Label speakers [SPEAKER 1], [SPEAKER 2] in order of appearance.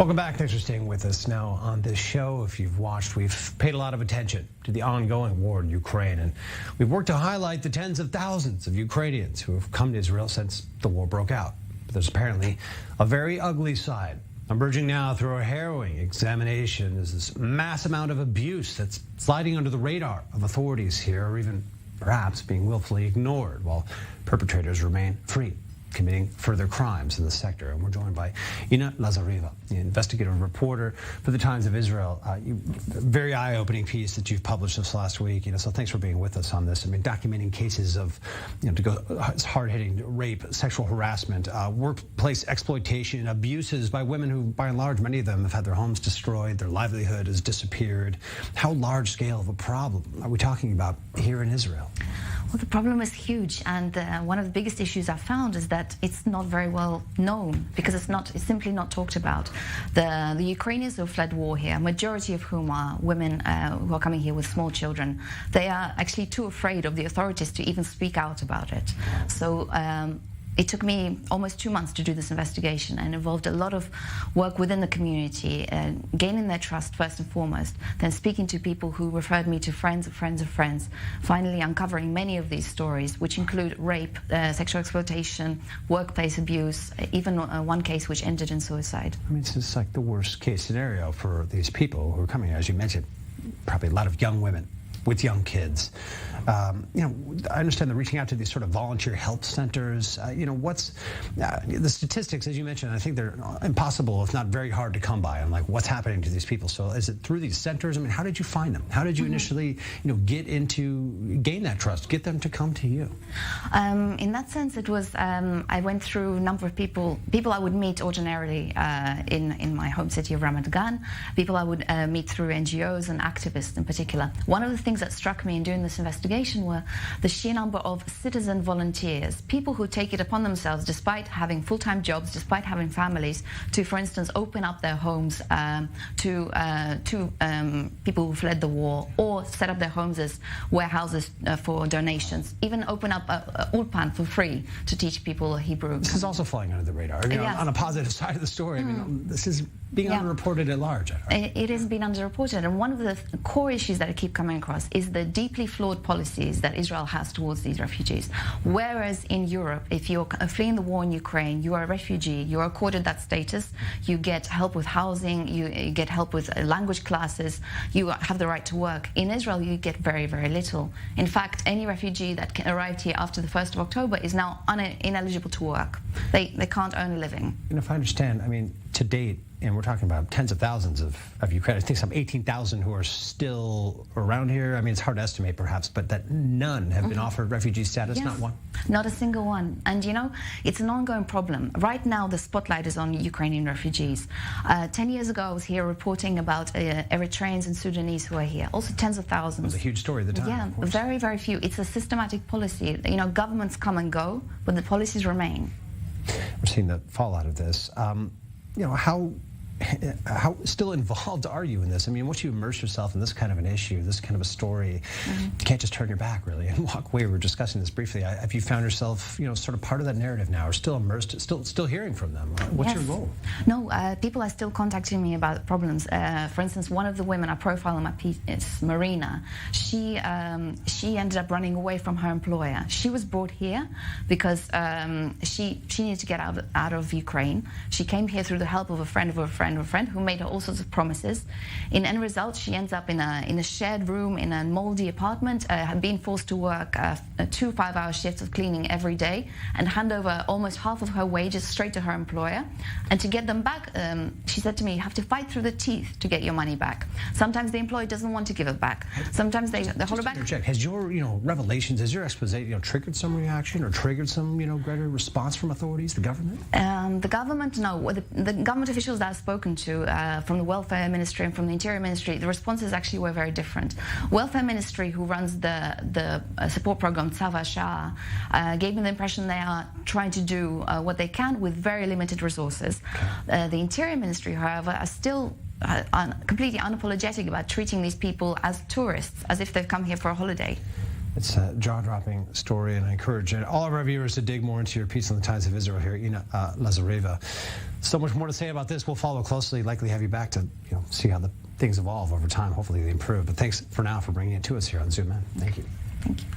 [SPEAKER 1] Welcome back. Thanks for staying with us. Now, on this show, if you've watched, we've paid a lot of attention to the ongoing war in Ukraine, and we've worked to highlight the tens of thousands of Ukrainians who have come to Israel since the war broke out. But there's apparently a very ugly side emerging now through a harrowing examination. Is this mass amount of abuse that's sliding under the radar of authorities here, or even perhaps being willfully ignored while perpetrators remain free, committing further crimes in the sector. And we're joined by Inna Lazareva, the investigative reporter for the Times of Israel. Very eye-opening piece that you've published this last week. So thanks for being with us on this. I mean, documenting cases of, to go hard-hitting rape, sexual harassment, workplace exploitation, abuses by women who, by and large, many of them have had their homes destroyed, their livelihood has disappeared. How large-scale of a problem are we talking about here in Israel?
[SPEAKER 2] Well, the problem is huge, and one of the biggest issues I found is that it's not very well known because it's simply not talked about. The Ukrainians who fled war here, majority of whom are women who are coming here with small children, they are actually too afraid of the authorities to even speak out about it. So it took me almost 2 months to do this investigation, and involved a lot of work within the community, gaining their trust first and foremost, then speaking to people who referred me to friends of friends of friends, finally uncovering many of these stories, which include rape, sexual exploitation, workplace abuse, even one case which ended in suicide.
[SPEAKER 1] I mean, it's like the worst case scenario for these people who are coming, as you mentioned, probably a lot of young women with young kids. I understand they're reaching out to these sort of volunteer help centers. What's the statistics, as you mentioned, I think they're impossible, if not very hard to come by on like what's happening to these people. So is it through these centers? I mean, how did you find them? How did you initially, gain that trust, get them to come to you?
[SPEAKER 2] In that sense, it was, I went through a number of people I would meet ordinarily in my home city of Ramat Gan, people I would meet through NGOs and activists in particular. One of the things that struck me in doing this investigation were the sheer number of citizen volunteers, people who take it upon themselves, despite having full-time jobs, despite having families, to, for instance, open up their homes to people who fled the war, or set up their homes as warehouses for donations, even open up a ulpan for free to teach people Hebrew.
[SPEAKER 1] This is also flying under the radar. On a positive side of the story, I mean, this is being underreported at large.
[SPEAKER 2] It is being underreported, and one of the core issues that I keep coming across is the deeply flawed policies that Israel has towards these refugees. Whereas in Europe, if you're fleeing the war in Ukraine, you are a refugee, you are accorded that status, you get help with housing, you get help with language classes, you have the right to work. In Israel, you get very, very little. In fact, any refugee that arrived here after the 1st of October is now ineligible to work. They can't earn a living.
[SPEAKER 1] And if I understand, I mean, to date, and we're talking about tens of thousands of Ukrainians, I think some 18,000 who are still around here. I mean, it's hard to estimate perhaps, but that none have been offered refugee status,
[SPEAKER 2] yes.
[SPEAKER 1] Not one?
[SPEAKER 2] Not a single one. And it's an ongoing problem. Right now, the spotlight is on Ukrainian refugees. 10 years ago, I was here reporting about Eritreans and Sudanese who are here. Also tens of thousands.
[SPEAKER 1] It was a huge story at the time.
[SPEAKER 2] Yeah, very, very few. It's a systematic policy. Governments come and go, but the policies remain.
[SPEAKER 1] We're seeing the fallout of this. How still involved are you in this? I mean, once you immerse yourself in this kind of an issue, this kind of a story, you can't just turn your back, really, and walk away. We were discussing this briefly. Have you found yourself, sort of part of that narrative now, or still immersed, still hearing from them? What's your role?
[SPEAKER 2] No, people are still contacting me about problems. For instance, one of the women I profile in my piece is Marina. She ended up running away from her employer. She was brought here because she needed to get out of Ukraine. She came here through the help of a friend of a friend who made her all sorts of promises. In end result, she ends up in a shared room in a moldy apartment, being forced to work 2 5-hour shifts of cleaning every day, and hand over almost half of her wages straight to her employer. And to get them back, she said to me, you have to fight through the teeth to get your money back. Sometimes the employer doesn't want to give it back. Sometimes they hold it back.
[SPEAKER 1] Has your revelations, has your expose triggered some reaction or triggered some greater response from authorities, the government?
[SPEAKER 2] The government, no. The government officials that I've spoken to from the Welfare Ministry and from the Interior Ministry, the responses actually were very different. Welfare Ministry, who runs the support program Tzava Shah, gave me the impression they are trying to do what they can with very limited resources. The Interior Ministry, however, are still completely unapologetic about treating these people as tourists, as if they've come here for a holiday.
[SPEAKER 1] It's a jaw-dropping story, and I encourage all of our viewers to dig more into your piece on the Tides of Israel here, Inna Lazareva. So much more to say about this. We'll follow closely, likely have you back to see how the things evolve over time. Hopefully they improve. But thanks for now for bringing it to us here on Zoom In. Thank you.
[SPEAKER 2] Thank you.